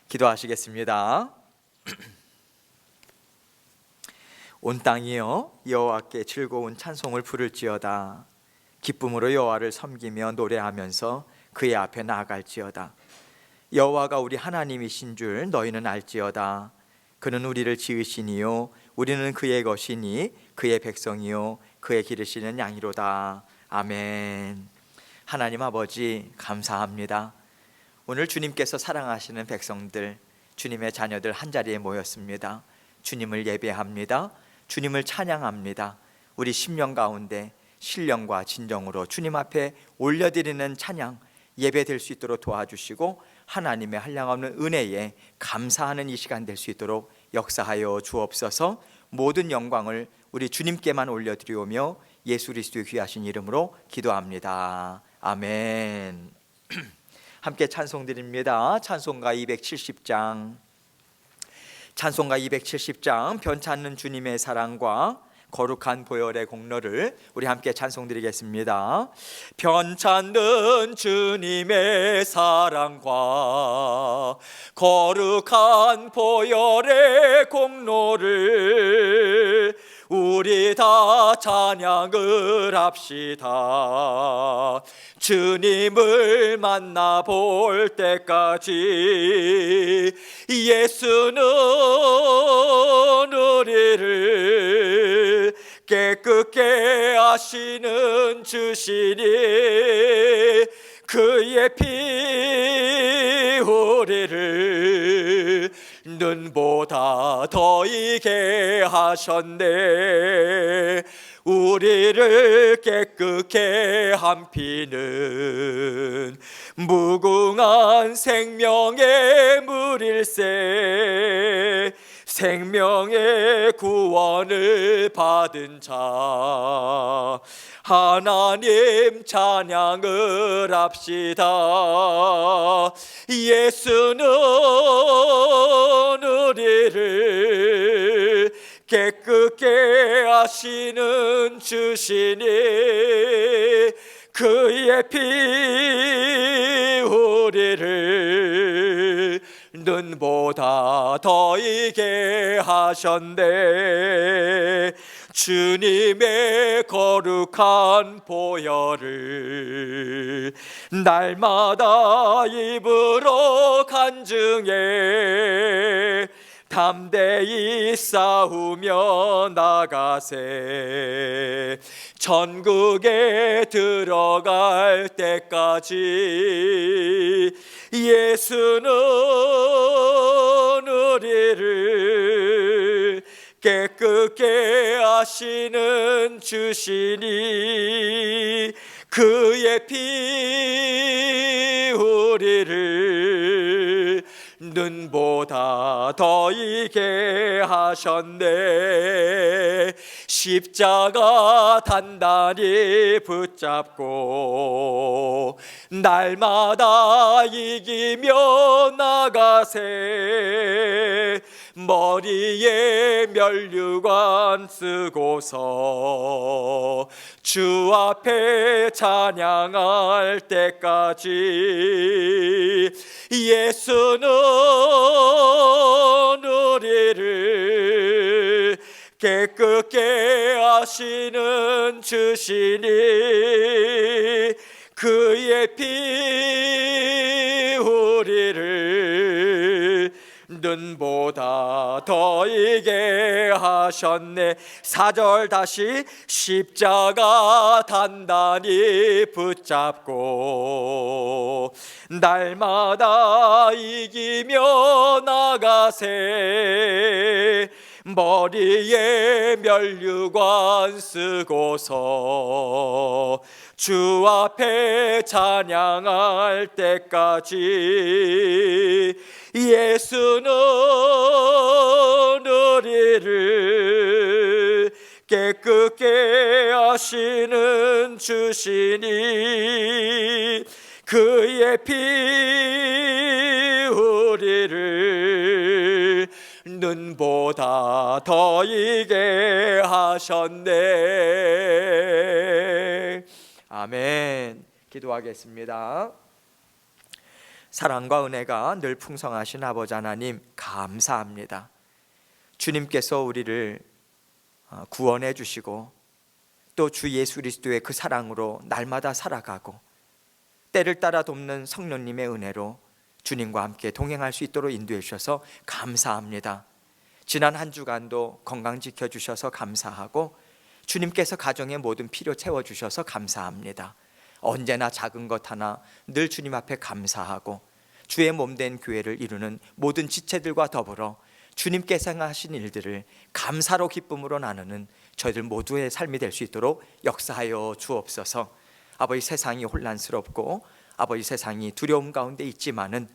기도하시겠습니다. 온 땅이여 여호와께 즐거운 찬송을 부를지어다. 기쁨으로 여호와를 섬기며 노래하면서 그의 앞에 나아갈지어다. 여호와가 우리 하나님이신 줄 너희는 알지어다. 그는 우리를 지으시니요 우리는 그의 것이니 그의 백성이요 그의 기르시는 양이로다. 아멘. 하나님 아버지 감사합니다. 오늘 주님께서 사랑하시는 백성들, 주님의 자녀들 한자리에 모였습니다. 주님을 예배합니다. 주님을 찬양합니다. 우리 심령 가운데 신령과 진정으로 주님 앞에 올려드리는 찬양 예배될 수 있도록 도와주시고 하나님의 한량없는 은혜에 감사하는 이 시간 될 수 있도록 역사하여 주옵소서. 모든 영광을 우리 주님께만 올려드리오며 예수 그리스도의 귀하신 이름으로 기도합니다. 아멘. 함께 찬송 드립니다. 찬송가 270장, 찬송가 270장 변찮는 주님의 사랑과 거룩한 보혈의 공로를 우리 함께 찬송 드리겠습니다. 변찮는 주님의 사랑과 거룩한 보혈의 공로를 우리 다 찬양을 합시다. 주님을 만나볼 때까지 예수는 우리를 깨끗게 하시는 주시니 그의 피 우리를 눈보다 더 이게 하셨네. 우리를 깨끗게 한 피는 무궁한 생명의 물일세. 생명의 구원을 받은 자 하나님 찬양을 합시다. 예수는 우리를 깨끗게 하시는 주시니 그의 피 우리를 눈보다 더 이게 하셨네. 주님의 거룩한 보혈을 날마다 입으로 간증해 담대히 싸우며 나가세. 천국에 들어갈 때까지 예수는 우리를 깨끗게 하시는 주시니 그의 피 우리를 눈보다 더 이게 하셨네. 십자가 단단히 붙잡고 날마다 이기며 나가세. 머리에 면류관 쓰고서 주 앞에 찬양할 때까지 예수는 우리를 깨끗게 하시는 주시니 그의 피 우리를 눈보다 더 이게 하셨네. 4절 다시. 십자가 단단히 붙잡고 날마다 이기며 나가세. 머리에 면류관 쓰고서 주 앞에 찬양할 때까지 예수는 우리를 깨끗게 하시는 주시니 그의 피 우리를 눈보다 더 이게 하셨네. 아멘. 기도하겠습니다. 사랑과 은혜가 늘 풍성하신 아버지 하나님 감사합니다. 주님께서 우리를 구원해 주시고 또 주 예수 그리스도의 그 사랑으로 날마다 살아가고 때를 따라 돕는 성령님의 은혜로 주님과 함께 동행할 수 있도록 인도해 주셔서 감사합니다. 지난 한 주간도 건강 지켜주셔서 감사하고 주님께서 가정의 모든 필요 채워주셔서 감사합니다. 언제나 작은 것 하나 늘 주님 앞에 감사하고 주의 몸된 교회를 이루는 모든 지체들과 더불어 주님께서 행하신 일들을 감사로 기쁨으로 나누는 저희들 모두의 삶이 될 수 있도록 역사하여 주옵소서. 아버지, 세상이 혼란스럽고 아버지, 세상이 두려움 가운데 있지만은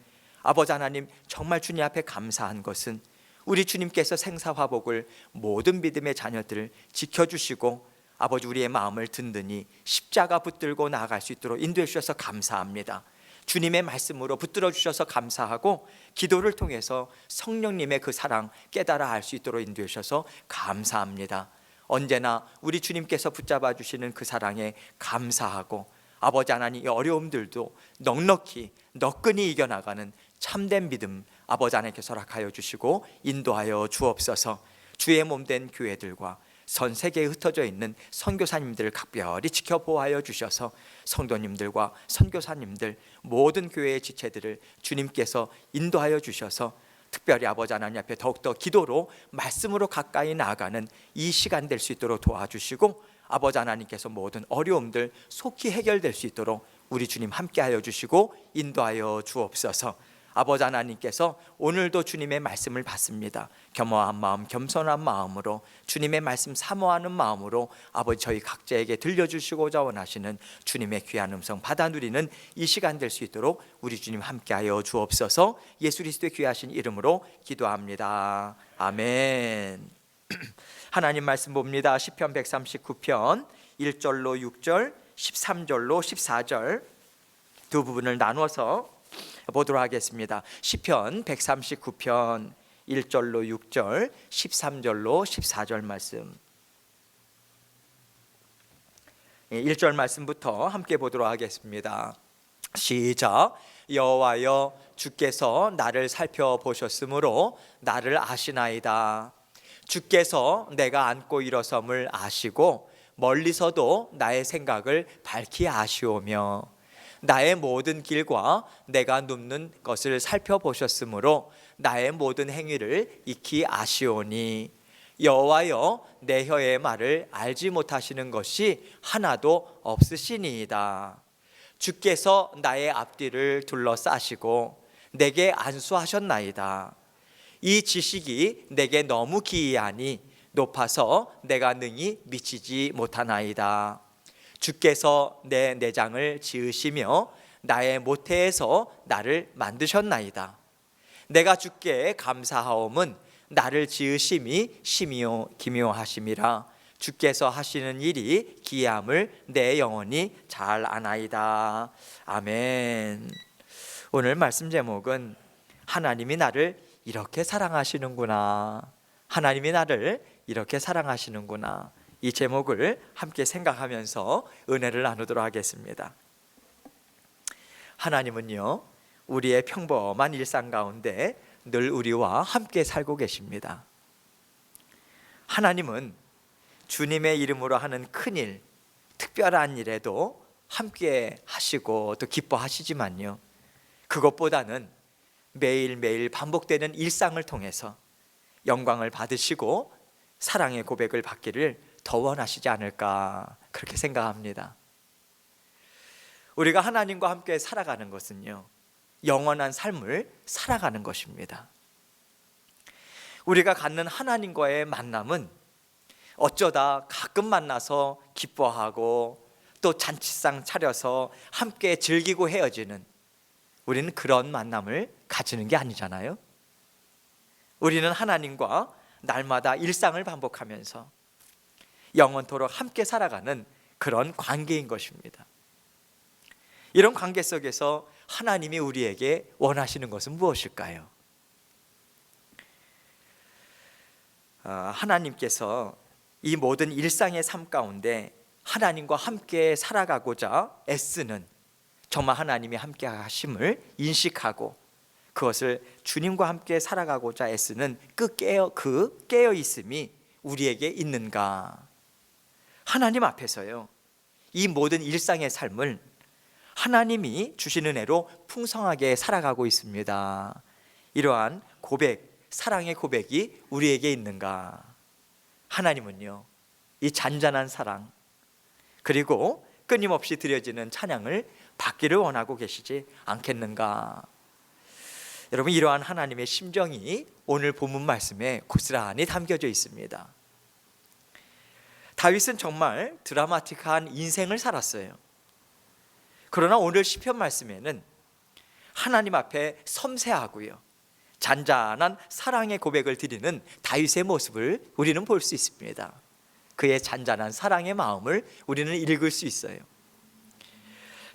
아버지 하나님, 정말 주님 앞에 감사한 것은 우리 주님께서 생사화복을 모든 믿음의 자녀들을 지켜주시고 아버지, 우리의 마음을 든든히 십자가 붙들고 나아갈 수 있도록 인도해 주셔서 감사합니다. 주님의 말씀으로 붙들어 주셔서 감사하고 기도를 통해서 성령님의 그 사랑 깨달아 알 수 있도록 인도해 주셔서 감사합니다. 언제나 우리 주님께서 붙잡아 주시는 그 사랑에 감사하고 아버지 하나님, 이 어려움들도 넉넉히 너끈히 이겨나가는 참된 믿음 아버지 하나님께서 허락하여 주시고 인도하여 주옵소서. 주의 몸된 교회들과 전 세계에 흩어져 있는 선교사님들을 각별히 지켜보호하여 주셔서 성도님들과 선교사님들 모든 교회의 지체들을 주님께서 인도하여 주셔서 특별히 아버지 하나님 앞에 더욱더 기도로 말씀으로 가까이 나아가는 이 시간 될 수 있도록 도와주시고 아버지 하나님께서 모든 어려움들 속히 해결될 수 있도록 우리 주님 함께하여 주시고 인도하여 주옵소서. 아버지 하나님께서 오늘도 주님의 말씀을 받습니다. 겸허한 마음, 겸손한 마음으로 주님의 말씀 사모하는 마음으로 아버지 저희 각자에게 들려주시고자 원하시는 주님의 귀한 음성 받아 누리는 이 시간 될 수 있도록 우리 주님 함께하여 주옵소서. 예수 그리스도의 귀하신 이름으로 기도합니다. 아멘. 하나님 말씀 봅니다. 시편 139편 1절로 6절, 13절로 14절 두 부분을 나누어서 보도록 하겠습니다. 시편 139편 1절로 6절, 13절로 14절 말씀. 1절 말씀부터 함께 보도록 하겠습니다. 시작. 여호와여, 주께서 나를 살펴보셨으므로 나를 아시나이다. 주께서 내가 앉고 일어섬을 아시고 멀리서도 나의 생각을 밝히 아시오며 나의 모든 길과 내가 눕는 것을 살펴보셨으므로 나의 모든 행위를 익히 아시오니 여호와여, 내 혀의 말을 알지 못하시는 것이 하나도 없으시니이다. 주께서 나의 앞뒤를 둘러싸시고 내게 안수하셨나이다. 이 지식이 내게 너무 기이하니 높아서 내가 능히 미치지 못하나이다. 주께서 내 내장을 지으시며 나의 모태에서 나를 만드셨나이다. 내가 주께 감사하옴은 나를 지으심이 심히요 기묘하심이라. 주께서 하시는 일이 기이함을 내 영혼이 잘 아나이다. 아멘. 오늘 말씀 제목은 하나님이 나를 이렇게 사랑하시는구나, 하나님이 나를 이렇게 사랑하시는구나, 이 제목을 함께 생각하면서 은혜를 나누도록 하겠습니다. 하나님은요, 우리의 평범한 일상 가운데 늘 우리와 함께 살고 계십니다. 하나님은 주님의 이름으로 하는 큰일, 특별한 일에도 함께 하시고 또 기뻐하시지만요, 그것보다는 매일매일 반복되는 일상을 통해서 영광을 받으시고 사랑의 고백을 받기를 더 원하시지 않을까, 그렇게 생각합니다. 우리가 하나님과 함께 살아가는 것은요, 영원한 삶을 살아가는 것입니다. 우리가 갖는 하나님과의 만남은 어쩌다 가끔 만나서 기뻐하고 또 잔치상 차려서 함께 즐기고 헤어지는, 우리는 그런 만남을 가지는 게 아니잖아요. 우리는 하나님과 날마다 일상을 반복하면서 영원토록 함께 살아가는 그런 관계인 것입니다. 이런 관계 속에서 하나님이 우리에게 원하시는 것은 무엇일까요? 하나님께서 이 모든 일상의 삶 가운데 하나님과 함께 살아가고자 애쓰는 정말 하나님이 함께 하심을 인식하고 그것을 주님과 함께 살아가고자 애쓰는 그 깨어 있음이 우리에게 있는가? 하나님 앞에서요, 이 모든 일상의 삶을 하나님이 주신 은혜로 풍성하게 살아가고 있습니다. 이러한 고백, 사랑의 고백이 우리에게 있는가? 하나님은요, 이 잔잔한 사랑 그리고 끊임없이 드려지는 찬양을 받기를 원하고 계시지 않겠는가? 여러분, 이러한 하나님의 심정이 오늘 본문 말씀에 고스란히 담겨져 있습니다. 다윗은 정말 드라마틱한 인생을 살았어요. 그러나 오늘 시편 말씀에는 하나님 앞에 섬세하고요, 잔잔한 사랑의 고백을 드리는 다윗의 모습을 우리는 볼 수 있습니다. 그의 잔잔한 사랑의 마음을 우리는 읽을 수 있어요.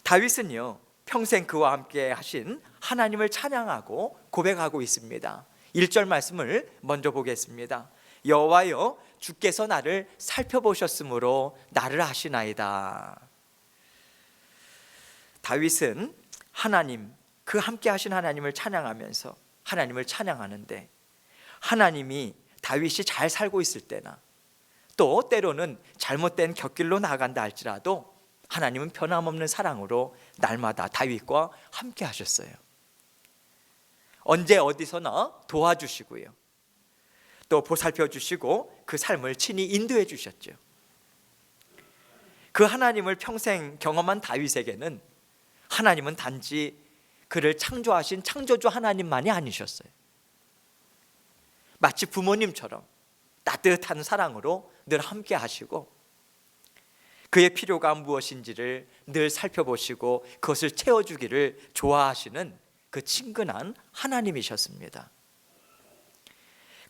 다윗은요, 평생 그와 함께 하신 하나님을 찬양하고 고백하고 있습니다. 1절 말씀을 먼저 보겠습니다. 여호와여, 주께서 나를 살펴보셨으므로 나를 아시나이다. 다윗은 하나님, 그 함께 하신 하나님을 찬양하면서 하나님을 찬양하는데, 하나님이 다윗이 잘 살고 있을 때나 또 때로는 잘못된 곁길로 나간다 할지라도 하나님은 변함없는 사랑으로 날마다 다윗과 함께 하셨어요. 언제 어디서나 도와주시고요, 또 보살펴 주시고 그 삶을 친히 인도해 주셨죠. 그 하나님을 평생 경험한 다윗에게는 하나님은 단지 그를 창조하신 창조주 하나님만이 아니셨어요. 마치 부모님처럼 따뜻한 사랑으로 늘 함께 하시고 그의 필요가 무엇인지를 늘 살펴보시고 그것을 채워주기를 좋아하시는 그 친근한 하나님이셨습니다.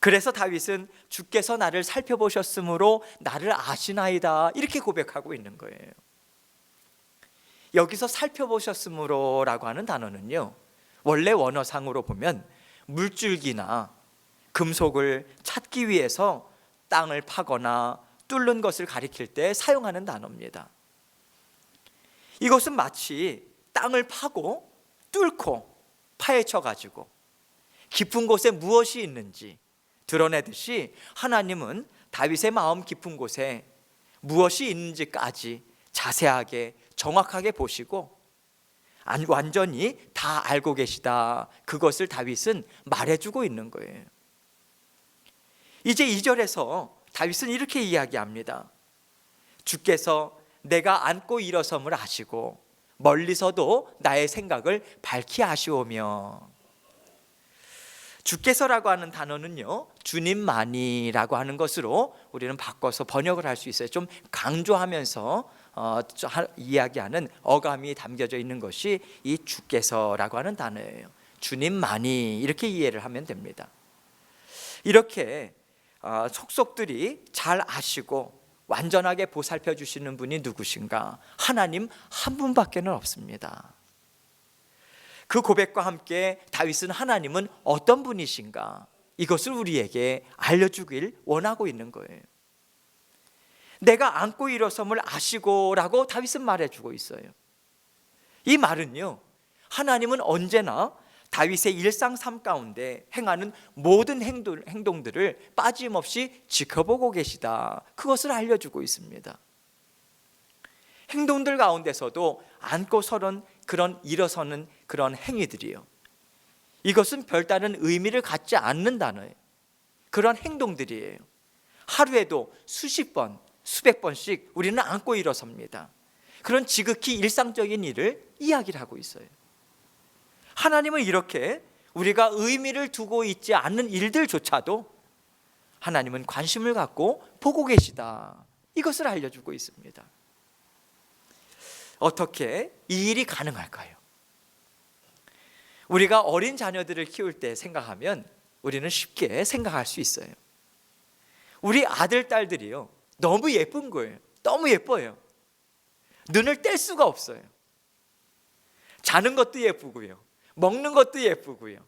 그래서 다윗은 주께서 나를 살펴보셨으므로 나를 아시나이다, 이렇게 고백하고 있는 거예요. 여기서 살펴보셨으므로 라고 하는 단어는요, 원래 원어상으로 보면 물줄기나 금속을 찾기 위해서 땅을 파거나 뚫는 것을 가리킬 때 사용하는 단어입니다. 이것은 마치 땅을 파고 뚫고 파헤쳐 가지고 깊은 곳에 무엇이 있는지 드러내듯이 하나님은 다윗의 마음 깊은 곳에 무엇이 있는지까지 자세하게 정확하게 보시고 완전히 다 알고 계시다, 그것을 다윗은 말해주고 있는 거예요. 이제 2절에서 다윗은 이렇게 이야기합니다. 주께서 내가 앉고 일어섬을 아시고 멀리서도 나의 생각을 밝히 아시오며. 주께서라고 하는 단어는요, 주님만이라고 하는 것으로 우리는 바꿔서 번역을 할 수 있어요. 좀 강조하면서 이야기하는 어감이 담겨져 있는 것이 이 주께서라고 하는 단어예요. 주님만이, 이렇게 이해를 하면 됩니다. 이렇게 속속들이 잘 아시고 완전하게 보살펴 주시는 분이 누구신가? 하나님 한 분밖에는 없습니다. 그 고백과 함께 다윗은 하나님은 어떤 분이신가? 이것을 우리에게 알려주길 원하고 있는 거예요. 내가 앉고 일어섬을 아시고 라고 다윗은 말해주고 있어요. 이 말은요, 하나님은 언제나 다윗의 일상 삶 가운데 행하는 모든 행동들을 빠짐없이 지켜보고 계시다, 그것을 알려주고 있습니다. 행동들 가운데서도 앉고 서는 그런 일어서는 그런 행위들이요, 이것은 별다른 의미를 갖지 않는 단어예요. 그런 행동들이에요. 하루에도 수십 번, 수백 번씩 우리는 앉고 일어섭니다. 그런 지극히 일상적인 일을 이야기를 하고 있어요. 하나님은 이렇게 우리가 의미를 두고 있지 않는 일들조차도 하나님은 관심을 갖고 보고 계시다, 이것을 알려주고 있습니다. 어떻게 이 일이 가능할까요? 우리가 어린 자녀들을 키울 때 생각하면 우리는 쉽게 생각할 수 있어요. 우리 아들, 딸들이요, 너무 예쁜 거예요. 너무 예뻐요. 눈을 뗄 수가 없어요. 자는 것도 예쁘고요, 먹는 것도 예쁘고요,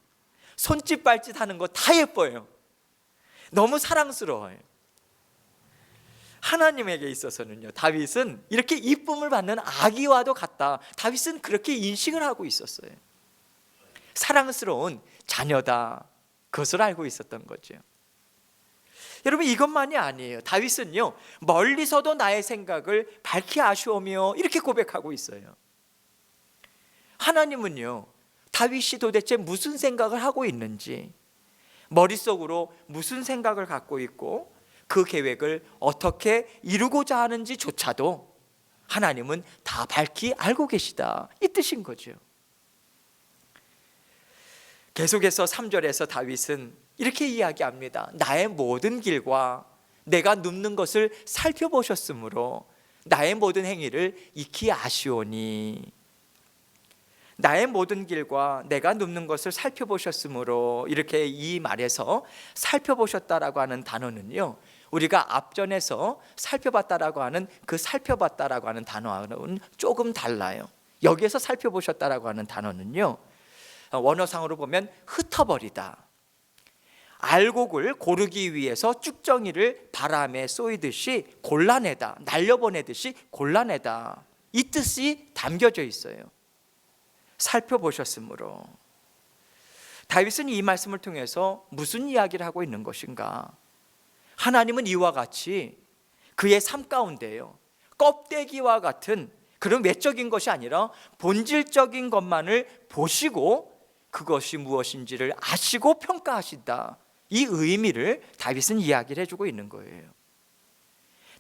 손짓 발짓 하는 거 다 예뻐요. 너무 사랑스러워요. 하나님에게 있어서는요, 다윗은 이렇게 이쁨을 받는 아기와도 같다. 다윗은 그렇게 인식을 하고 있었어요. 사랑스러운 자녀다, 그것을 알고 있었던 거죠. 여러분, 이것만이 아니에요. 다윗은요, 멀리서도 나의 생각을 밝히 아시오며 이렇게 고백하고 있어요. 하나님은요, 다윗이 도대체 무슨 생각을 하고 있는지, 머릿속으로 무슨 생각을 갖고 있고 그 계획을 어떻게 이루고자 하는지조차도 하나님은 다 밝히 알고 계시다, 이 뜻인 거죠. 계속해서 3절에서 다윗은 이렇게 이야기합니다. 나의 모든 길과 내가 눕는 것을 살펴보셨으므로 나의 모든 행위를 익히 아시오니. 나의 모든 길과 내가 눕는 것을 살펴보셨으므로, 이렇게 이 말에서 살펴보셨다라고 하는 단어는요, 우리가 앞전에서 살펴봤다라고 하는 그 살펴봤다라고 하는 단어와는 조금 달라요. 여기에서 살펴보셨다라고 하는 단어는요, 원어상으로 보면 흩어버리다, 알곡을 고르기 위해서 쭉정이를 바람에 쏘이듯이 골라내다, 날려보내듯이 골라내다, 이 뜻이 담겨져 있어요. 살펴보셨으므로. 다윗은 이 말씀을 통해서 무슨 이야기를 하고 있는 것인가? 하나님은 이와 같이 그의 삶 가운데요, 껍데기와 같은 그런 외적인 것이 아니라 본질적인 것만을 보시고 그것이 무엇인지를 아시고 평가하신다, 이 의미를 다윗은 이야기를 해주고 있는 거예요.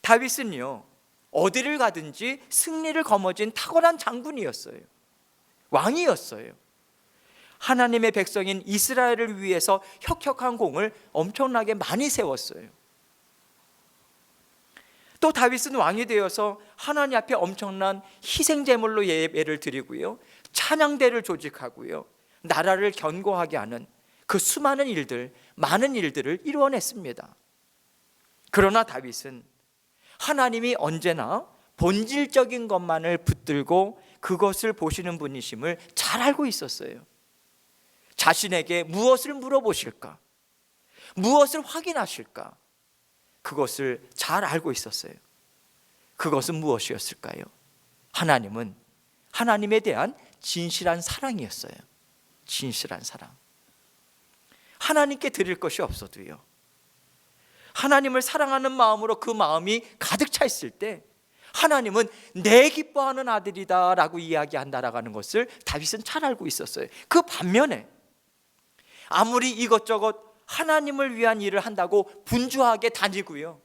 다윗은요, 어디를 가든지 승리를 거머쥔 탁월한 장군이었어요. 왕이었어요. 하나님의 백성인 이스라엘을 위해서 혁혁한 공을 엄청나게 많이 세웠어요. 또 다윗은 왕이 되어서 하나님 앞에 엄청난 희생제물로 예배를 드리고요, 찬양대를 조직하고요, 나라를 견고하게 하는 그 수많은 일들, 많은 일들을 이루어냈습니다. 그러나 다윗은 하나님이 언제나 본질적인 것만을 붙들고 그것을 보시는 분이심을 잘 알고 있었어요. 자신에게 무엇을 물어보실까, 무엇을 확인하실까, 그것을 잘 알고 있었어요. 그것은 무엇이었을까요? 하나님은 하나님에 대한 진실한 사랑이었어요. 진실한 사랑. 하나님께 드릴 것이 없어도요, 하나님을 사랑하는 마음으로 그 마음이 가득 차 있을 때 하나님은 내 기뻐하는 아들이다 라고 이야기한다라고 하는 것을 다윗은 잘 알고 있었어요. 그 반면에 아무리 이것저것 하나님을 위한 일을 한다고 분주하게 다니고요,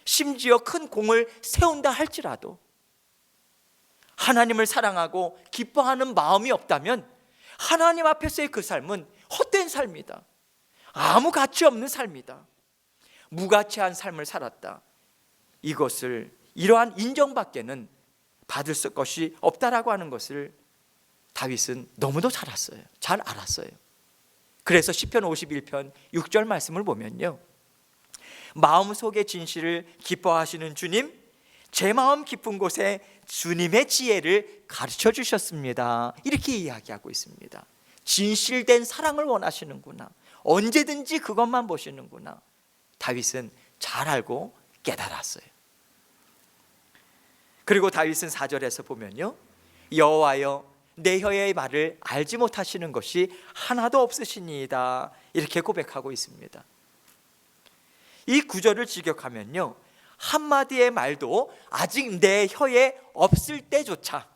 심지어 큰 공을 세운다 할지라도 하나님을 사랑하고 기뻐하는 마음이 없다면 하나님 앞에서의 그 삶은 헛된 삶이다, 아무 가치 없는 삶이다, 무가치한 삶을 살았다, 이것을 이러한 인정밖에는 받을 것이 없다라고 하는 것을 다윗은 너무도 잘 알았어요. 그래서 시편 51편 6절 말씀을 보면요, 마음속의 진실을 기뻐하시는 주님, 제 마음 깊은 곳에 주님의 지혜를 가르쳐 주셨습니다, 이렇게 이야기하고 있습니다. 진실된 사랑을 원하시는구나, 언제든지 그것만 보시는구나, 다윗은 잘 알고 깨달았어요. 그리고 다윗은 4절에서 보면요, 여호와여 내 혀의 말을 알지 못하시는 것이 하나도 없으시니이다, 이렇게 고백하고 있습니다. 이 구절을 직역하면요, 한마디의 말도 아직 내 혀에 없을 때조차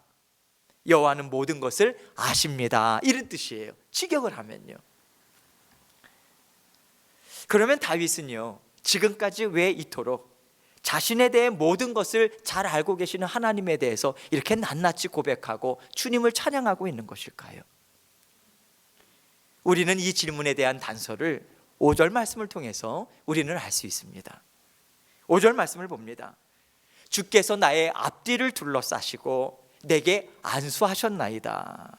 여호와는 모든 것을 아십니다, 이런 뜻이에요. 직역을 하면요. 그러면 다윗은요, 지금까지 왜 이토록 자신에 대해 모든 것을 잘 알고 계시는 하나님에 대해서 이렇게 낱낱이 고백하고 주님을 찬양하고 있는 것일까요? 우리는 이 질문에 대한 단서를 5절 말씀을 통해서 우리는 알 수 있습니다. 5절 말씀을 봅니다. 주께서 나의 앞뒤를 둘러싸시고 내게 안수하셨나이다.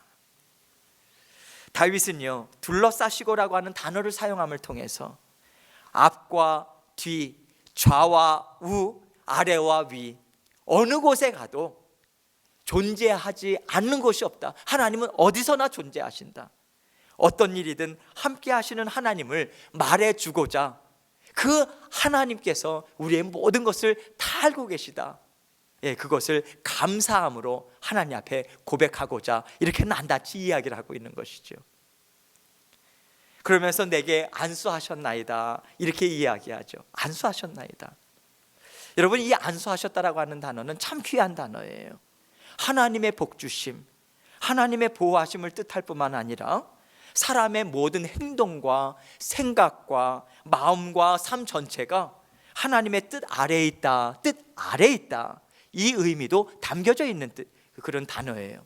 다윗은요, 둘러싸시고라고 하는 단어를 사용함을 통해서 앞과 뒤, 좌와 우, 아래와 위, 어느 곳에 가도 존재하지 않는 곳이 없다. 하나님은 어디서나 존재하신다. 어떤 일이든 함께 하시는 하나님을 말해주고자 그 하나님께서 우리의 모든 것을 다 알고 계시다. 그것을 감사함으로 하나님 앞에 고백하고자 이렇게 낱낱이 이야기를 하고 있는 것이죠. 그러면서 내게 안수하셨나이다 이렇게 이야기하죠. 안수하셨나이다. 여러분, 이 안수하셨다라고 하는 단어는 참 귀한 단어예요. 하나님의 복주심, 하나님의 보호하심을 뜻할 뿐만 아니라 사람의 모든 행동과 생각과 마음과 삶 전체가 하나님의 뜻 아래에 있다, 뜻 아래에 있다, 이 의미도 담겨져 있는 그런 단어예요.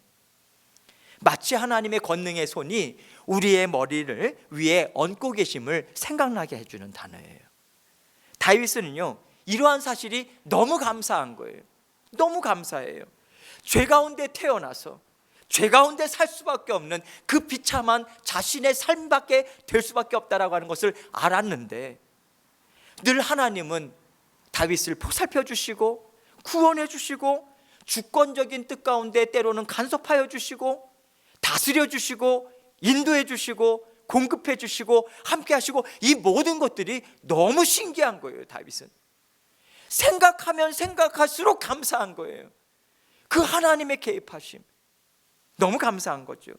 마치 하나님의 권능의 손이 우리의 머리를 위에 얹고 계심을 생각나게 해주는 단어예요. 다윗은요, 이러한 사실이 너무 감사한 거예요. 너무 감사해요. 죄 가운데 태어나서 죄 가운데 살 수밖에 없는 그 비참한 자신의 삶밖에 될 수밖에 없다라고 하는 것을 알았는데, 늘 하나님은 다윗을 보살펴 주시고 구원해 주시고 주권적인 뜻 가운데 때로는 간섭하여 주시고 다스려 주시고 인도해 주시고 공급해 주시고 함께 하시고, 이 모든 것들이 너무 신기한 거예요. 다윗은 생각하면 생각할수록 감사한 거예요. 그 하나님의 개입하심 너무 감사한 거죠.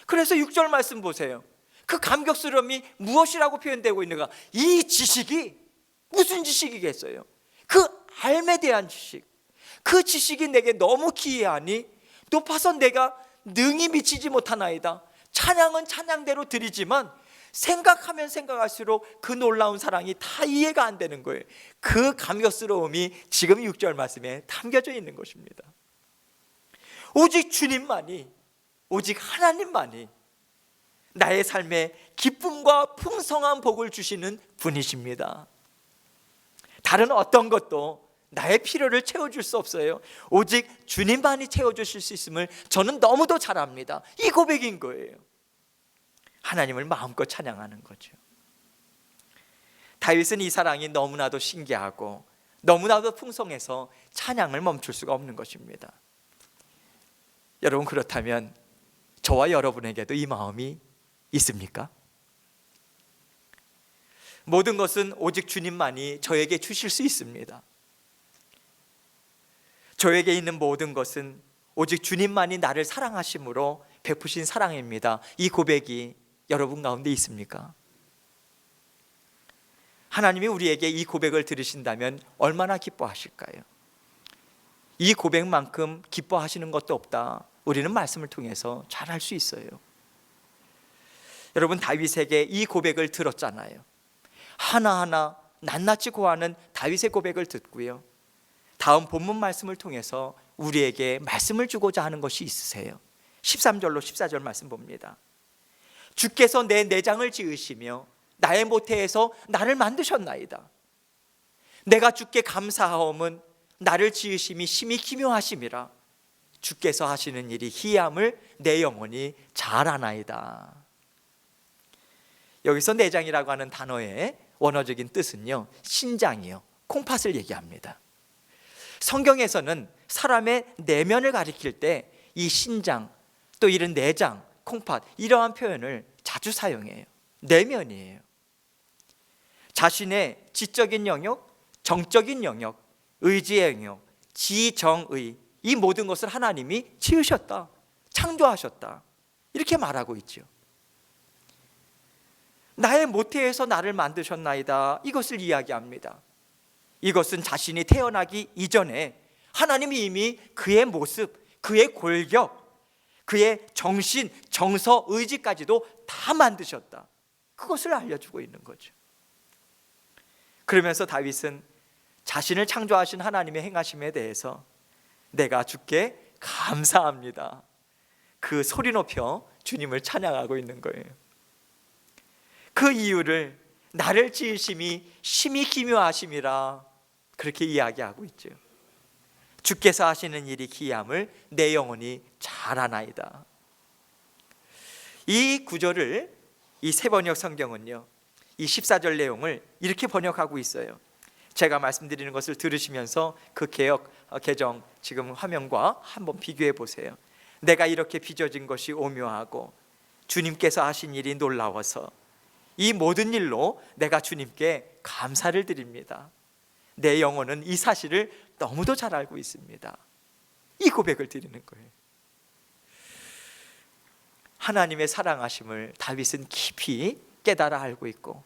그래서 6절 말씀 보세요. 그 감격스러움이 무엇이라고 표현되고 있는가? 이 지식이 무슨 지식이겠어요? 그 삶에 대한 지식, 그 지식이 내게 너무 기이하니 높아서 내가 능히 미치지 못하나이다. 찬양은 찬양대로 드리지만 생각하면 생각할수록 그 놀라운 사랑이 다 이해가 안 되는 거예요. 그 감격스러움이 지금 6절 말씀에 담겨져 있는 것입니다. 오직 주님만이, 오직 하나님만이 나의 삶에 기쁨과 풍성한 복을 주시는 분이십니다. 다른 어떤 것도 나의 필요를 채워줄 수 없어요. 오직 주님만이 채워주실 수 있음을 저는 너무도 잘 압니다. 이 고백인 거예요. 하나님을 마음껏 찬양하는 거죠. 다윗은 이 사랑이 너무나도 신기하고 너무나도 풍성해서 찬양을 멈출 수가 없는 것입니다. 여러분, 그렇다면 저와 여러분에게도 이 마음이 있습니까? 모든 것은 오직 주님만이 저에게 주실 수 있습니다. 저에게 있는 모든 것은 오직 주님만이 나를 사랑하심으로 베푸신 사랑입니다. 이 고백이 여러분 가운데 있습니까? 하나님이 우리에게 이 고백을 들으신다면 얼마나 기뻐하실까요? 이 고백만큼 기뻐하시는 것도 없다, 우리는 말씀을 통해서 잘 알 수 있어요. 여러분, 다윗에게 이 고백을 들었잖아요. 하나하나 낱낱이 고하는 다윗의 고백을 듣고요, 다음 본문 말씀을 통해서 우리에게 말씀을 주고자 하는 것이 있으세요. 13절로 14절 말씀 봅니다. 주께서 내 내장을 지으시며 나의 모태에서 나를 만드셨나이다. 내가 주께 감사하옴은 나를 지으심이 심히 기묘하심이라. 주께서 하시는 일이 희함을 내 영혼이 잘 아나이다. 여기서 내장이라고 하는 단어의 원어적인 뜻은요, 신장이요, 콩팥을 얘기합니다. 성경에서는 사람의 내면을 가리킬 때 이 신장, 또 이런 내장, 콩팥, 이러한 표현을 자주 사용해요. 내면이에요. 자신의 지적인 영역, 정적인 영역, 의지의 영역, 지정의, 이 모든 것을 하나님이 지으셨다, 창조하셨다, 이렇게 말하고 있죠. 나의 모태에서 나를 만드셨나이다, 이것을 이야기합니다. 이것은 자신이 태어나기 이전에 하나님이 이미 그의 모습, 그의 골격, 그의 정신, 정서, 의지까지도 다 만드셨다, 그것을 알려주고 있는 거죠. 그러면서 다윗은 자신을 창조하신 하나님의 행하심에 대해서 내가 주께 감사합니다, 그 소리 높여 주님을 찬양하고 있는 거예요. 그 이유를 나를 지으심이 심히 기묘하심이라 그렇게 이야기하고 있죠. 주께서 하시는 일이 기이함을 내 영혼이 잘 아나이다. 이 구절을, 이 세번역 성경은요, 이 14절 내용을 이렇게 번역하고 있어요. 제가 말씀드리는 것을 들으시면서 그 개역 개정 지금 화면과 한번 비교해 보세요. 내가 이렇게 빚어진 것이 오묘하고 주님께서 하신 일이 놀라워서 이 모든 일로 내가 주님께 감사를 드립니다. 내 영혼은 이 사실을 너무도 잘 알고 있습니다. 이 고백을 드리는 거예요. 하나님의 사랑하심을 다윗은 깊이 깨달아 알고 있고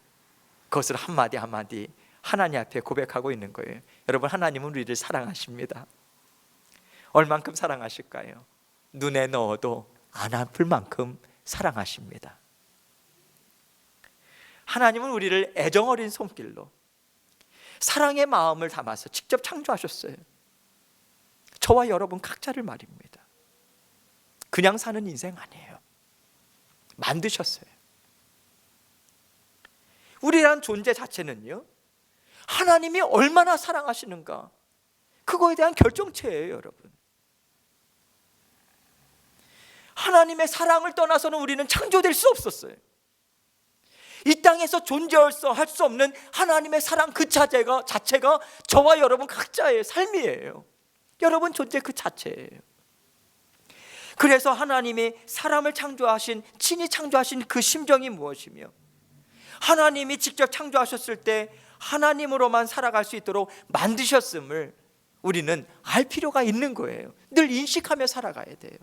그것을 한마디 한마디 하나님 앞에 고백하고 있는 거예요. 여러분, 하나님은 우리를 사랑하십니다. 얼만큼 사랑하실까요? 눈에 넣어도 안 아플 만큼 사랑하십니다. 하나님은 우리를 애정어린 손길로 사랑의 마음을 담아서 직접 창조하셨어요. 저와 여러분 각자를 말입니다. 그냥 사는 인생 아니에요. 만드셨어요. 우리란 존재 자체는요, 하나님이 얼마나 사랑하시는가, 그거에 대한 결정체예요, 여러분. 하나님의 사랑을 떠나서는 우리는 창조될 수 없었어요. 이 땅에서 존재할 수 없는 하나님의 사랑 그 자체가 저와 여러분 각자의 삶이에요. 여러분 존재 그 자체예요. 그래서 하나님이 사람을 창조하신, 친히 창조하신 그 심정이 무엇이며, 하나님이 직접 창조하셨을 때 하나님으로만 살아갈 수 있도록 만드셨음을 우리는 알 필요가 있는 거예요. 늘 인식하며 살아가야 돼요.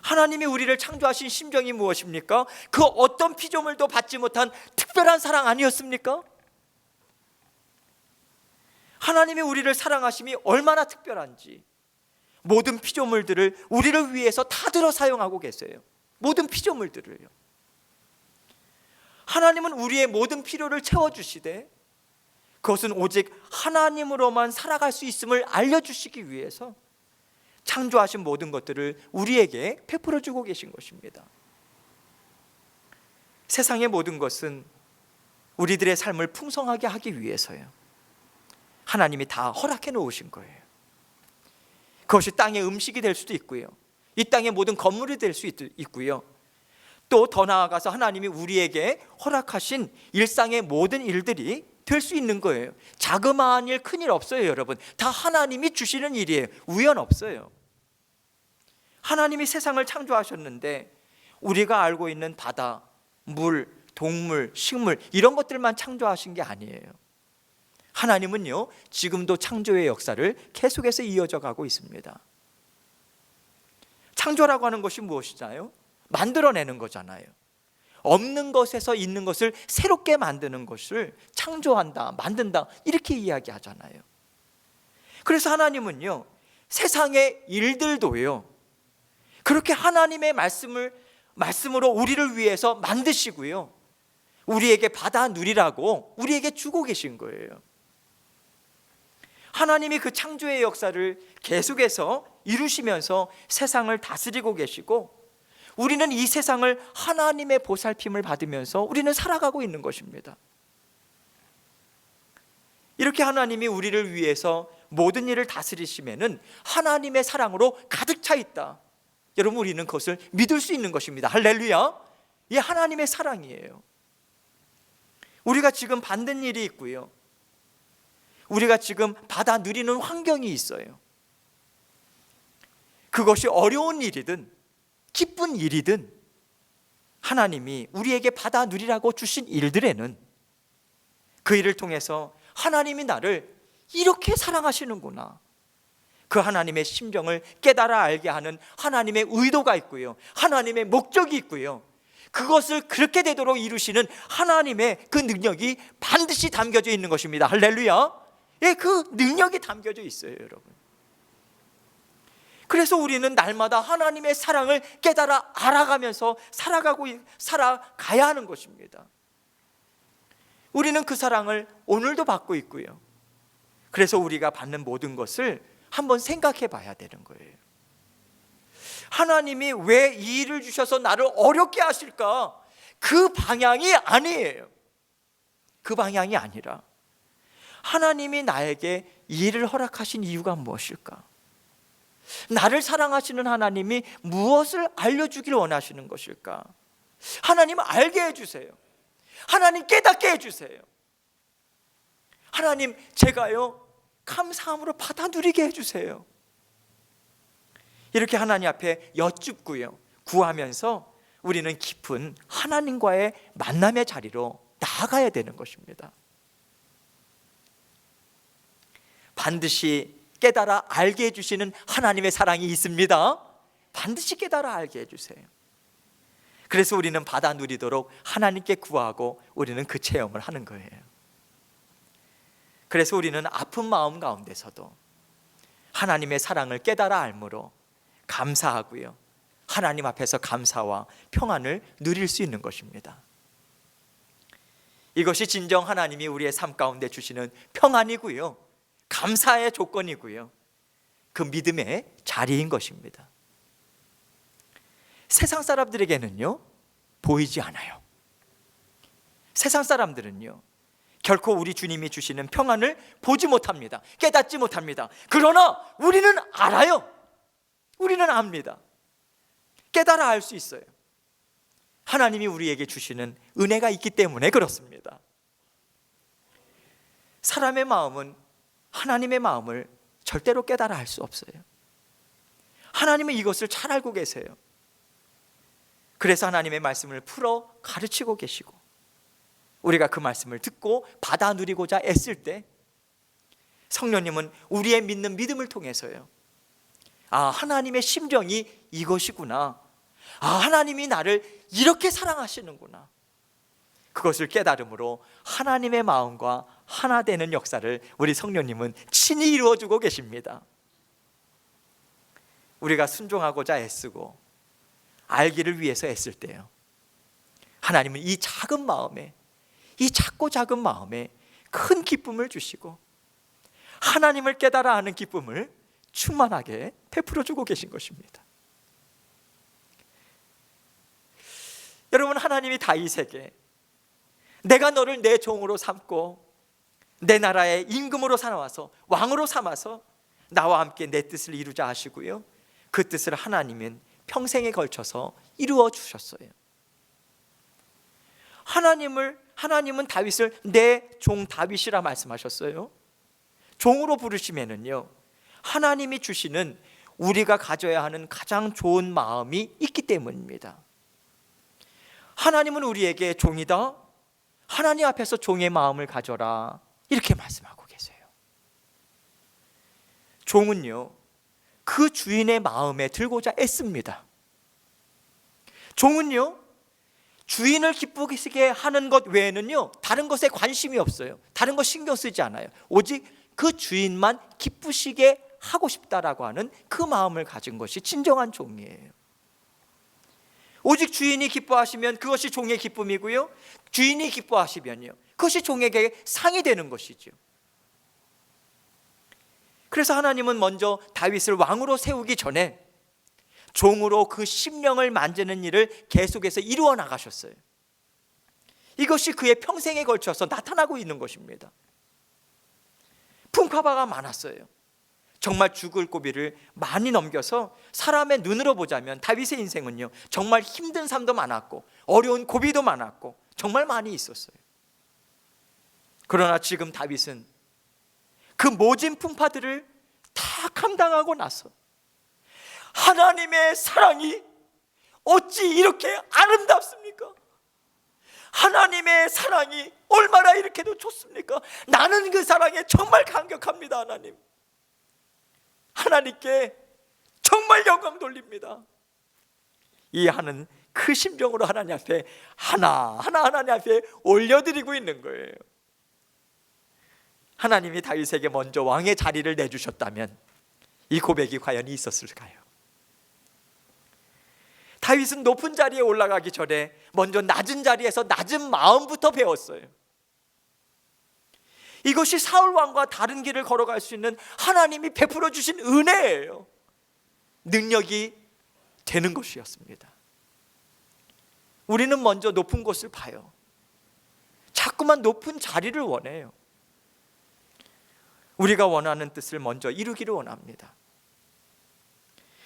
하나님이 우리를 창조하신 심정이 무엇입니까? 그 어떤 피조물도 받지 못한 특별한 사랑 아니었습니까? 하나님이 우리를 사랑하심이 얼마나 특별한지 모든 피조물들을 우리를 위해서 다 들어 사용하고 계세요. 모든 피조물들을요. 하나님은 우리의 모든 필요를 채워주시되 그것은 오직 하나님으로만 살아갈 수 있음을 알려주시기 위해서 창조하신 모든 것들을 우리에게 베풀어 주고 계신 것입니다. 세상의 모든 것은 우리들의 삶을 풍성하게 하기 위해서요, 하나님이 다 허락해 놓으신 거예요. 그것이 땅의 음식이 될 수도 있고요, 이 땅의 모든 건물이 될 수 있고요, 또 더 나아가서 하나님이 우리에게 허락하신 일상의 모든 일들이 될 수 있는 거예요. 자그마한 일, 큰 일 없어요, 여러분. 다 하나님이 주시는 일이에요. 우연 없어요. 하나님이 세상을 창조하셨는데 우리가 알고 있는 바다, 물, 동물, 식물 이런 것들만 창조하신 게 아니에요. 하나님은요, 지금도 창조의 역사를 계속해서 이어져 가고 있습니다. 창조라고 하는 것이 무엇이잖아요? 만들어내는 거잖아요. 없는 것에서 있는 것을 새롭게 만드는 것을 창조한다, 만든다, 이렇게 이야기하잖아요. 그래서 하나님은요, 세상의 일들도요, 그렇게 하나님의 말씀으로 우리를 위해서 만드시고요, 우리에게 받아 누리라고 우리에게 주고 계신 거예요. 하나님이 그 창조의 역사를 계속해서 이루시면서 세상을 다스리고 계시고, 우리는 이 세상을 하나님의 보살핌을 받으면서 우리는 살아가고 있는 것입니다. 이렇게 하나님이 우리를 위해서 모든 일을 다스리시면은 하나님의 사랑으로 가득 차 있다, 여러분, 우리는 그것을 믿을 수 있는 것입니다. 할렐루야. 이게 하나님의 사랑이에요. 우리가 지금 받는 일이 있고요, 우리가 지금 받아 누리는 환경이 있어요. 그것이 어려운 일이든 기쁜 일이든 하나님이 우리에게 받아 누리라고 주신 일들에는 그 일을 통해서 하나님이 나를 이렇게 사랑하시는구나, 그 하나님의 심정을 깨달아 알게 하는 하나님의 의도가 있고요, 하나님의 목적이 있고요, 그것을 그렇게 되도록 이루시는 하나님의 그 능력이 반드시 담겨져 있는 것입니다. 할렐루야. 예, 그 능력이 담겨져 있어요, 여러분. 그래서 우리는 날마다 하나님의 사랑을 깨달아 알아가면서 살아가야 하는 것입니다. 우리는 그 사랑을 오늘도 받고 있고요, 그래서 우리가 받는 모든 것을 한번 생각해 봐야 되는 거예요. 하나님이 왜 이 일을 주셔서 나를 어렵게 하실까? 그 방향이 아니에요. 그 방향이 아니라 하나님이 나에게 이 일을 허락하신 이유가 무엇일까? 나를 사랑하시는 하나님이 무엇을 알려주길 원하시는 것일까? 하나님 알게 해주세요. 하나님 깨닫게 해주세요. 하나님, 제가요 감사함으로 받아 누리게 해주세요. 이렇게 하나님 앞에 여쭙고요, 구하면서 우리는 깊은 하나님과의 만남의 자리로 나아가야 되는 것입니다. 반드시 깨달아 알게 해주시는 하나님의 사랑이 있습니다. 반드시 깨달아 알게 해주세요. 그래서 우리는 받아 누리도록 하나님께 구하고 우리는 그 체험을 하는 거예요. 그래서 우리는 아픈 마음 가운데서도 하나님의 사랑을 깨달아 알므로 감사하고요, 하나님 앞에서 감사와 평안을 누릴 수 있는 것입니다. 이것이 진정 하나님이 우리의 삶 가운데 주시는 평안이고요, 감사의 조건이고요, 그 믿음의 자리인 것입니다. 세상 사람들에게는요 보이지 않아요. 세상 사람들은요 결코 우리 주님이 주시는 평안을 보지 못합니다. 깨닫지 못합니다. 그러나 우리는 알아요. 우리는 압니다. 깨달아 알 수 있어요. 하나님이 우리에게 주시는 은혜가 있기 때문에 그렇습니다. 사람의 마음은 하나님의 마음을 절대로 깨달아 알 수 없어요. 하나님은 이것을 잘 알고 계세요. 그래서 하나님의 말씀을 풀어 가르치고 계시고, 우리가 그 말씀을 듣고 받아 누리고자 애쓸 때 성령님은 우리의 믿는 믿음을 통해서요, 아, 하나님의 심정이 이것이구나, 아, 하나님이 나를 이렇게 사랑하시는구나, 그것을 깨달음으로 하나님의 마음과 하나 되는 역사를 우리 성령님은 친히 이루어주고 계십니다. 우리가 순종하고자 애쓰고 알기를 위해서 애쓸 때요, 하나님은 이 작은 마음에, 이 작고 작은 마음에 큰 기쁨을 주시고 하나님을 깨달아 아는 기쁨을 충만하게 베풀어 주고 계신 것입니다. 여러분, 하나님이 다윗에게 내가 너를 내 종으로 삼고 내 나라의 임금으로 삼아서 왕으로 삼아서 나와 함께 내 뜻을 이루자 하시고요, 그 뜻을 하나님은 평생에 걸쳐서 이루어 주셨어요. 하나님은 다윗을 내 종 다윗이라 말씀하셨어요. 종으로 부르시면은요, 하나님이 주시는 우리가 가져야 하는 가장 좋은 마음이 있기 때문입니다. 하나님은 우리에게 종이다, 하나님 앞에서 종의 마음을 가져라, 이렇게 말씀하고 계세요. 종은요 그 주인의 마음에 들고자 애씁니다. 종은요 주인을 기쁘게 하는 것 외에는요 다른 것에 관심이 없어요. 다른 거 신경 쓰지 않아요. 오직 그 주인만 기쁘시게 하고 싶다라고 하는 그 마음을 가진 것이 진정한 종이에요. 오직 주인이 기뻐하시면 그것이 종의 기쁨이고요, 주인이 기뻐하시면요 그것이 종에게 상이 되는 것이죠. 그래서 하나님은 먼저 다윗을 왕으로 세우기 전에 종으로 그 심령을 만지는 일을 계속해서 이루어 나가셨어요. 이것이 그의 평생에 걸쳐서 나타나고 있는 것입니다. 풍파가 많았어요. 정말 죽을 고비를 많이 넘겨서 사람의 눈으로 보자면 다윗의 인생은요 정말 힘든 삶도 많았고 어려운 고비도 많았고 정말 많이 있었어요. 그러나 지금 다윗은 그 모진 풍파들을 다 감당하고 나서 하나님의 사랑이 어찌 이렇게 아름답습니까? 하나님의 사랑이 얼마나 이렇게도 좋습니까? 나는 그 사랑에 정말 감격합니다. 하나님께 정말 영광 돌립니다. 이해하는 그 심정으로 하나님 앞에 하나하나 하나님 앞에 올려드리고 있는 거예요. 하나님이 다윗에게 먼저 왕의 자리를 내주셨다면 이 고백이 과연 있었을까요? 다윗은 높은 자리에 올라가기 전에 먼저 낮은 자리에서 낮은 마음부터 배웠어요. 이것이 사울 왕과 다른 길을 걸어갈 수 있는 하나님이 베풀어 주신 은혜예요. 능력이 되는 것이었습니다. 우리는 먼저 높은 곳을 봐요. 자꾸만 높은 자리를 원해요. 우리가 원하는 뜻을 먼저 이루기를 원합니다.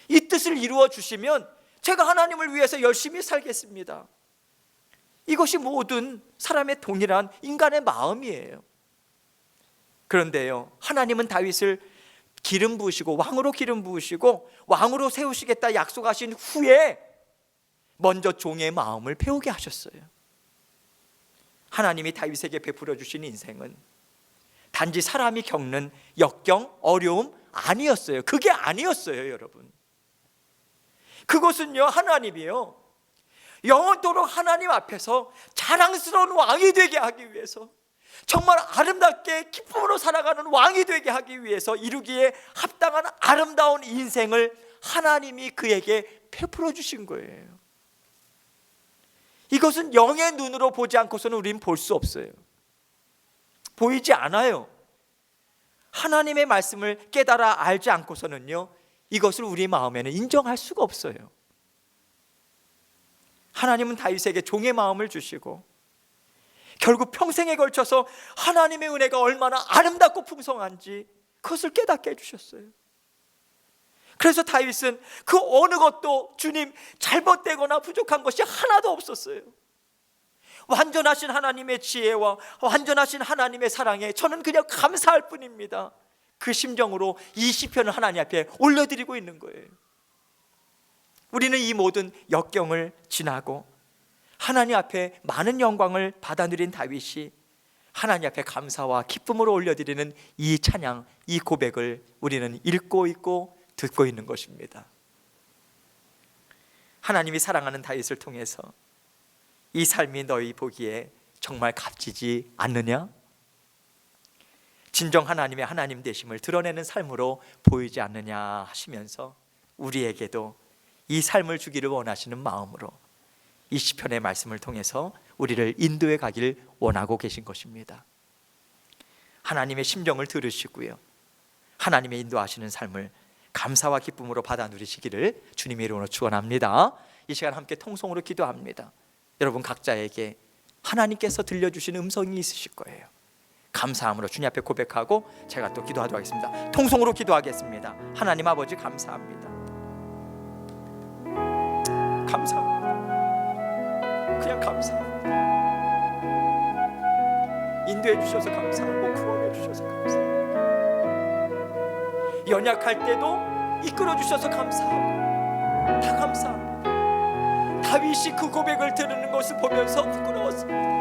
이 뜻을 이루어 주시면 제가 하나님을 위해서 열심히 살겠습니다. 이것이 모든 사람의 동일한 인간의 마음이에요. 그런데요, 하나님은 다윗을 기름 부으시고 왕으로 기름 부으시고 왕으로 세우시겠다 약속하신 후에 먼저 종의 마음을 배우게 하셨어요. 하나님이 다윗에게 베풀어 주신 인생은 단지 사람이 겪는 역경, 어려움 아니었어요. 그게 아니었어요, 여러분. 그것은요, 하나님이요, 영원토록 하나님 앞에서 자랑스러운 왕이 되게 하기 위해서, 정말 아름답게 기쁨으로 살아가는 왕이 되게 하기 위해서 이루기에 합당한 아름다운 인생을 하나님이 그에게 베풀어 주신 거예요. 이것은 영의 눈으로 보지 않고서는 우린 볼 수 없어요. 보이지 않아요. 하나님의 말씀을 깨달아 알지 않고서는요, 이것을 우리 마음에는 인정할 수가 없어요. 하나님은 다윗에게 종의 마음을 주시고 결국 평생에 걸쳐서 하나님의 은혜가 얼마나 아름답고 풍성한지 그것을 깨닫게 해주셨어요. 그래서 다윗은 그 어느 것도 주님 잘못되거나 부족한 것이 하나도 없었어요. 완전하신 하나님의 지혜와 완전하신 하나님의 사랑에 저는 그냥 감사할 뿐입니다. 그 심정으로 이 시편을 하나님 앞에 올려드리고 있는 거예요. 우리는 이 모든 역경을 지나고 하나님 앞에 많은 영광을 받아 누린 다윗이 하나님 앞에 감사와 기쁨으로 올려드리는 이 찬양, 이 고백을 우리는 읽고 있고 듣고 있는 것입니다. 하나님이 사랑하는 다윗을 통해서 이 삶이 너희 보기에 정말 값지지 않느냐? 진정 하나님의 하나님 되심을 드러내는 삶으로 보이지 않느냐 하시면서 우리에게도 이 삶을 주기를 원하시는 마음으로 이 시편의 말씀을 통해서 우리를 인도해 가길 원하고 계신 것입니다. 하나님의 심정을 들으시고요, 하나님의 인도하시는 삶을 감사와 기쁨으로 받아 누리시기를 주님의 이름으로 축원합니다. 이 시간 함께 통성으로 기도합니다. 여러분 각자에게 하나님께서 들려주신 음성이 있으실 거예요. 감사함으로 주님 앞에 고백하고 제가 또 기도하도록 하겠습니다. 통성으로 기도하겠습니다. 하나님 아버지 감사합니다. 감사합니다. 그냥 감사합니다. 인도해 주셔서 감사하고 구원해 주셔서 감사합니다. 연약할 때도 이끌어 주셔서 감사하고 다 감사합니다. 다윗이 그 고백을 들은 것을 보면서 부끄러웠습니다.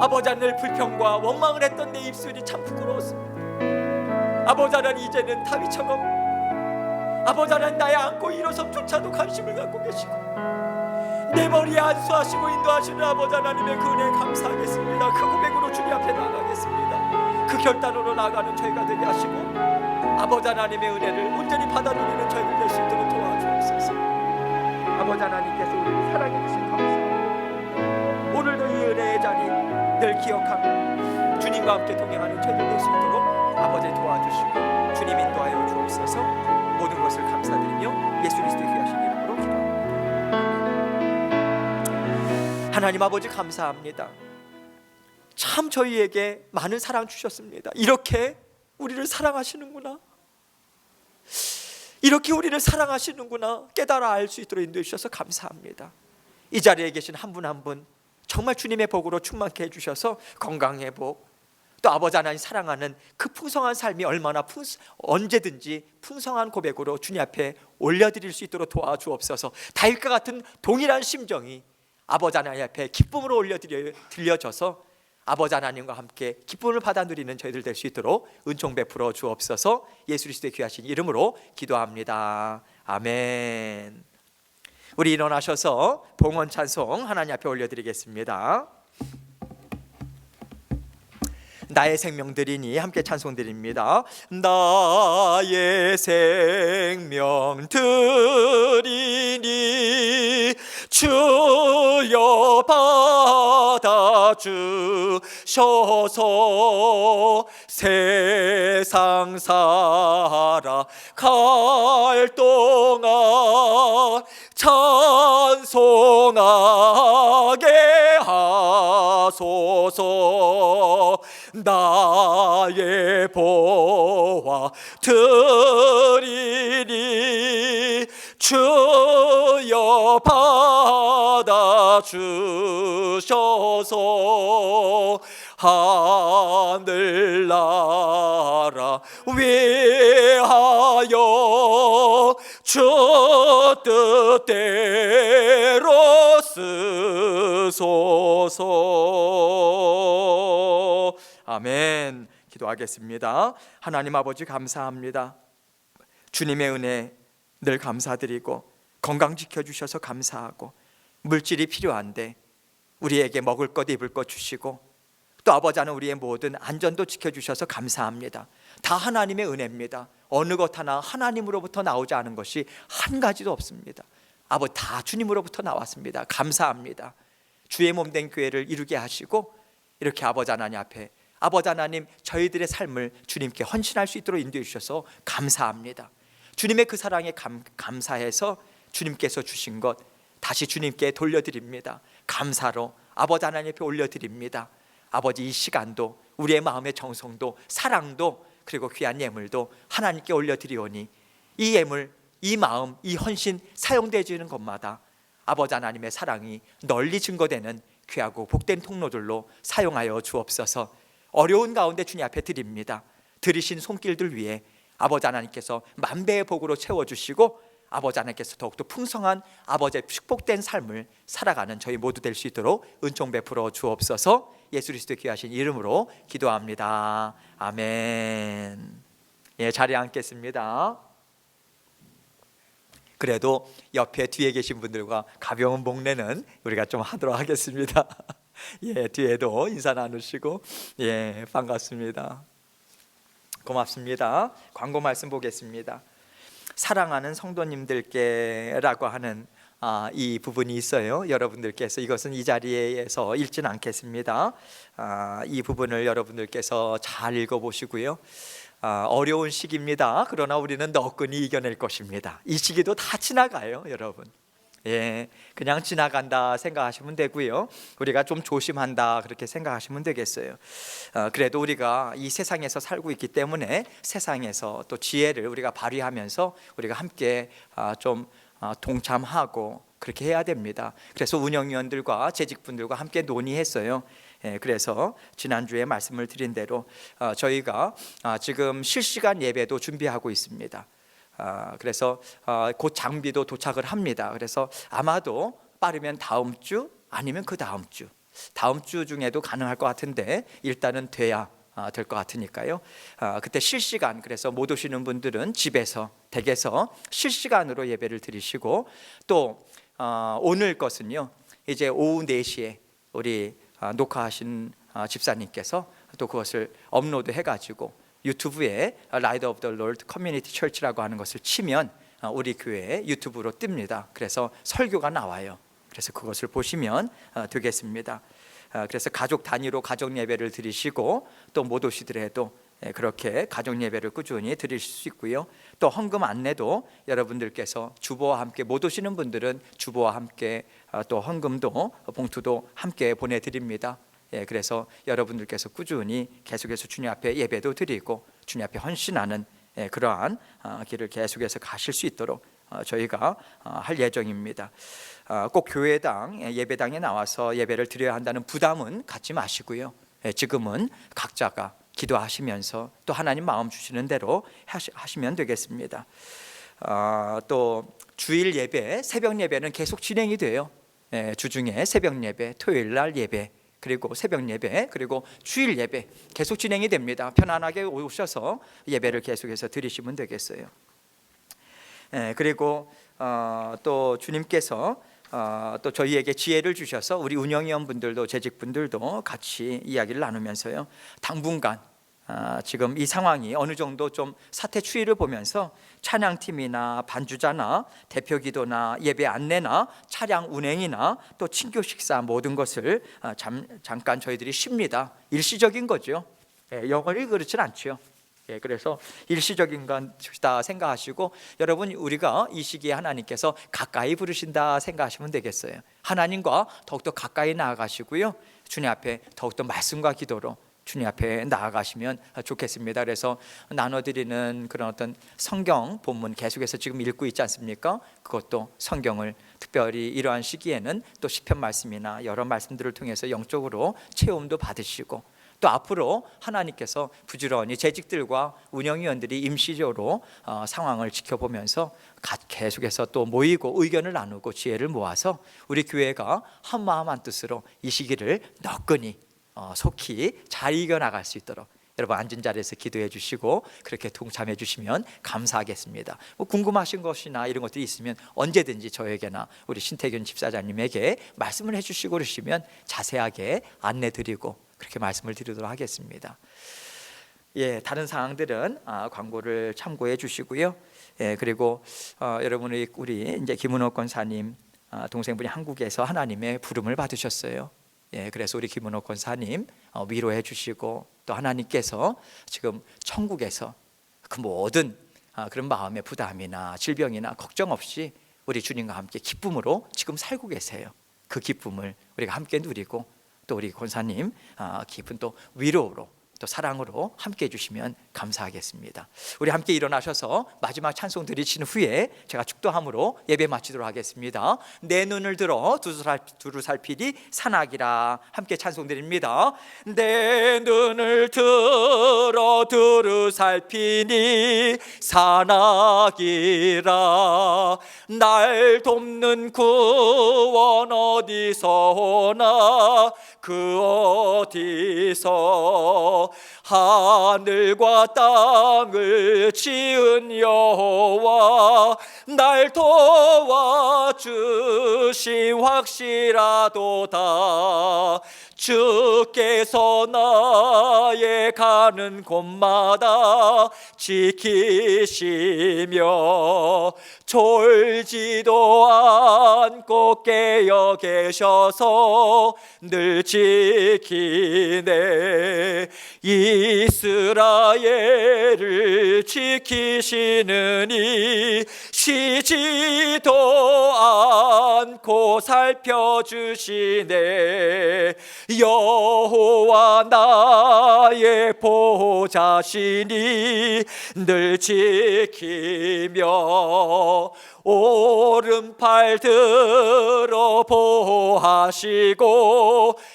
아버지 하늘 불평과 원망을 했던 내 입술이 참 부끄러웠습니다. 아버지 하나님 이제는 다윗처럼 아버지 하나님 나의 안고 일어섬조차도 관심을 갖고 계시고 내 머리에 안수하시고 인도하시는 아버지 하나님의 그 은혜에 감사하겠습니다. 그 고백으로 주님 앞에 나가겠습니다. 그 결단으로 나가는 저희가 되게 하시고 아버지 하나님의 은혜를 온전히 받아 누리는 저희들 될 수 있도록 도와주옵소서. 아버지 하나님께서 우리를 사랑해 주신 감사합니다. 오늘도 이 은혜의 자리 늘 기억하며 주님과 함께 동행하는 저희들 될 수 있도록 아버지 도와주시고 주님 인도하여 주옵소서. 모든 것을 감사드리며 예수 그리스도의 귀하신 이름으로 기도합니다. 하나님 아버지 감사합니다. 참 저희에게 많은 사랑 주셨습니다. 이렇게 우리를 사랑하시는구나, 이렇게 우리를 사랑하시는구나 깨달아 알 수 있도록 인도해 주셔서 감사합니다. 이 자리에 계신 한 분 한 분 정말 주님의 복으로 충만케 해주셔서 건강회복, 또 아버지 하나님 사랑하는 그 풍성한 삶이 얼마나 언제든지 풍성한 고백으로 주님 앞에 올려드릴 수 있도록 도와주옵소서. 다윗과 같은 동일한 심정이 아버지 하나님 앞에 기쁨으로 들려져서 아버지 하나님과 함께 기쁨을 받아 누리는 저희들 될 수 있도록 은총 베풀어 주옵소서. 예수 그리스도의 귀하신 이름으로 기도합니다. 아멘. 우리 일어나셔서 봉헌 찬송 하나님 앞에 올려드리겠습니다. 나의 생명 드리니 함께 찬송 드립니다. 나의 생명 드리니 주여 받아 주셔서 세상 살아갈 동안 찬송하게 하소서. 나의 보화 드리니 주여 받아 주셔서 하늘나라 위하여 주 뜻대로 쓰소서. 아멘. 기도하겠습니다. 하나님 아버지 감사합니다. 주님의 은혜 늘 감사드리고 건강 지켜주셔서 감사하고 물질이 필요한데 우리에게 먹을 것 입을 것 주시고 또 아버지 하나님 우리의 모든 안전도 지켜주셔서 감사합니다. 다 하나님의 은혜입니다. 어느 것 하나 하나님으로부터 나오지 않은 것이 한 가지도 없습니다. 아버지 다 주님으로부터 나왔습니다. 감사합니다. 주의 몸된 교회를 이루게 하시고 이렇게 아버지 하나님 앞에 아버지 하나님 저희들의 삶을 주님께 헌신할 수 있도록 인도해 주셔서 감사합니다. 주님의 그 사랑에 감사해서 주님께서 주신 것 다시 주님께 돌려드립니다. 감사로 아버지 하나님 앞에 올려드립니다. 아버지 이 시간도 우리의 마음의 정성도 사랑도 그리고 귀한 예물도 하나님께 올려드리오니 이 예물, 이 마음, 이 헌신 사용되어지는 것마다 아버지 하나님의 사랑이 널리 증거되는 귀하고 복된 통로들로 사용하여 주옵소서. 어려운 가운데 주님 앞에 드립니다. 들이신 손길들 위에 아버지 하나님께서 만배의 복으로 채워주시고 아버지 하나님께서 더욱더 풍성한 아버지의 축복된 삶을 살아가는 저희 모두 될 수 있도록 은총 베풀어 주옵소서. 예수 그리스도의 귀하신 이름으로 기도합니다. 아멘. 예, 자리에 앉겠습니다. 그래도 옆에 뒤에 계신 분들과 가벼운 목례는 우리가 좀 하도록 하겠습니다. 예, 뒤에도 인사 나누시고 예, 반갑습니다. 고맙습니다. 광고 말씀 보겠습니다. 사랑하는 성도님들께라고 하는 이 부분이 있어요. 여러분들께서 이것은 이 자리에서 읽지는 않겠습니다. 이 부분을 여러분들께서 잘 읽어보시고요. 어려운 시기입니다. 그러나 우리는 너끈히 이겨낼 것입니다. 이 시기도 다 지나가요, 여러분. 예, 그냥 지나간다 생각하시면 되고요. 우리가 좀 조심한다 그렇게 생각하시면 되겠어요. 그래도 우리가 이 세상에서 살고 있기 때문에 세상에서 또 지혜를 우리가 발휘하면서 우리가 함께 좀 동참하고 그렇게 해야 됩니다. 그래서 운영위원들과 재직분들과 함께 논의했어요. 그래서 지난주에 말씀을 드린 대로 저희가 지금 실시간 예배도 준비하고 있습니다. 그래서 곧 장비도 도착을 합니다. 그래서 아마도 빠르면 다음 주 아니면 그 다음 주 중에도 가능할 것 같은데 일단은 돼야 될 것 같으니까요. 그때 실시간, 그래서 못 오시는 분들은 집에서 댁에서 실시간으로 예배를 드리시고 또 오늘 것은요 이제 오후 4시에 우리 녹화하신 집사님께서 또 그것을 업로드 해가지고 유튜브에 Light of the Lord Community Church라고 하는 것을 치면 우리 교회 유튜브로 뜹니다. 그래서 설교가 나와요. 그래서 그것을 보시면 되겠습니다. 그래서 가족 단위로 가족 예배를 드리시고 또 못 오시더라도 그렇게 가족 예배를 꾸준히 드릴 수 있고요. 또 헌금 안내도 여러분들께서 주보와 함께 못 오시는 분들은 주보와 함께 또 헌금도 봉투도 함께 보내드립니다. 그래서 여러분들께서 꾸준히 계속해서 주님 앞에 예배도 드리고 주님 앞에 헌신하는 그러한 길을 계속해서 가실 수 있도록 저희가 할 예정입니다. 꼭 교회당 예배당에 나와서 예배를 드려야 한다는 부담은 갖지 마시고요. 지금은 각자가 기도하시면서 또 하나님 마음 주시는 대로 하시면 되겠습니다. 또 주일 예배, 새벽 예배는 계속 진행이 돼요. 주중에 새벽 예배, 토요일 날 예배, 그리고 새벽 예배, 그리고 주일 예배 계속 진행이 됩니다. 편안하게 오셔서 예배를 계속해서 드리시면 되겠어요. 그리고 또 주님께서 또 저희에게 지혜를 주셔서 우리 운영위원분들도 재직분들도 같이 이야기를 나누면서요, 당분간 지금 이 상황이 어느 정도 좀 사태 추이를 보면서 찬양팀이나 반주자나 대표기도나 예배 안내나 차량 운행이나 또 친교 식사 모든 것을 잠깐 저희들이 쉽니다. 일시적인 거죠. 영원히 그렇진 않죠. 그래서 일시적인 것이다 생각하시고, 여러분 우리가 이 시기에 하나님께서 가까이 부르신다 생각하시면 되겠어요. 하나님과 더욱더 가까이 나아가시고요, 주님 앞에 더욱더 말씀과 기도로 주님 앞에 나아가시면 좋겠습니다. 그래서 나눠드리는 그런 어떤 성경 본문 계속해서 지금 읽고 있지 않습니까? 그것도 성경을 특별히 이러한 시기에는 또 시편 말씀이나 여러 말씀들을 통해서 영적으로 체험도 받으시고, 또 앞으로 하나님께서 부지런히 재직들과 운영위원들이 임시적으로 상황을 지켜보면서 계속해서 또 모이고 의견을 나누고 지혜를 모아서 우리 교회가 한 마음 한 뜻으로 이 시기를 너끈히 속히 잘 이겨나갈 수 있도록 여러분 앉은 자리에서 기도해 주시고 그렇게 동참해 주시면 감사하겠습니다. 궁금하신 것이나 이런 것들이 있으면 언제든지 저에게나 우리 신태균 집사장님에게 말씀을 해 주시고 그러시면 자세하게 안내 드리고 그렇게 말씀을 드리도록 하겠습니다. 다른 사항들은 광고를 참고해 주시고요. 그리고 여러분이 우리 이제 김은호 권사님 동생분이 한국에서 하나님의 부름을 받으셨어요. 그래서 우리 김은호 권사님 위로해 주시고 또 하나님께서 지금 천국에서 그 모든 그런 마음의 부담이나 질병이나 걱정 없이 우리 주님과 함께 기쁨으로 지금 살고 계세요. 그 기쁨을 우리가 함께 누리고 또 우리 권사님 깊은 또 위로로 또 사랑으로 함께 해주시면 감사하겠습니다. 우리 함께 일어나셔서 마지막 찬송 드리신 후에 제가 축도함으로 예배 마치도록 하겠습니다. 내 눈을 들어 두루 살피니 산악이라 함께 찬송 드립니다. 내 눈을 들어 두루 살피니 산악이라 날 돕는 구원 어디서 오나 그 어디서 하늘과 땅을 지은 여호와 날 도와주신 확실하도다. 주께서 나의 가는 곳마다 지키시며 졸지도 않고 깨어 계셔서 늘 지키네. 이스라엘을 지키시느니 쉬지도 않고 살펴주시네. 여호와 나의 보호자시니 늘 지키며 오른팔 들어 보호하시고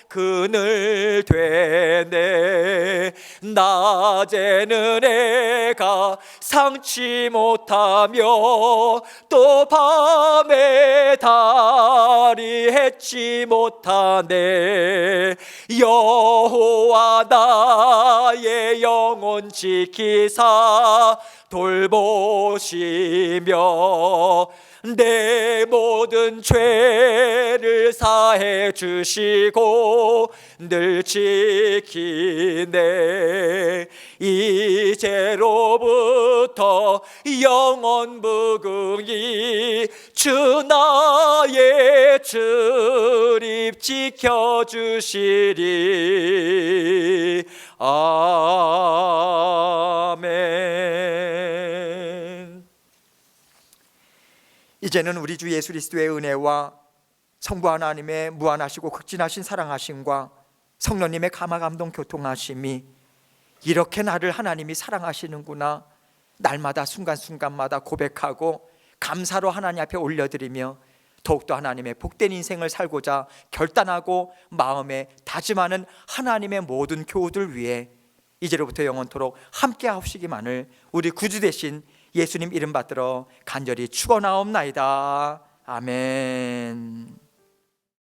그늘 되네. 낮에는 해가 상치 못하며 또 밤에 달이 해치 못하네. 여호와 나의 영혼 지키사 돌보시며 내 모든 죄를 사해 주시고 늘 지키네. 이제로부터 영원 무궁히 주 나의 출입 지켜주시리. 아멘. 이제는 우리 주 예수 그리스도의 은혜와 성부 하나님의 무한하시고 극진하신 사랑하심과 성령님의 감화 감동 교통하심이 이렇게 나를 하나님이 사랑하시는구나 날마다 순간순간마다 고백하고 감사로 하나님 앞에 올려드리며 더욱더 하나님의 복된 인생을 살고자 결단하고 마음에 다짐하는 하나님의 모든 교우들 위해 이제로부터 영원토록 함께 하시기만을 우리 구주 되신 예수님 이름 받들어 간절히 축원하옵나이다. 아멘.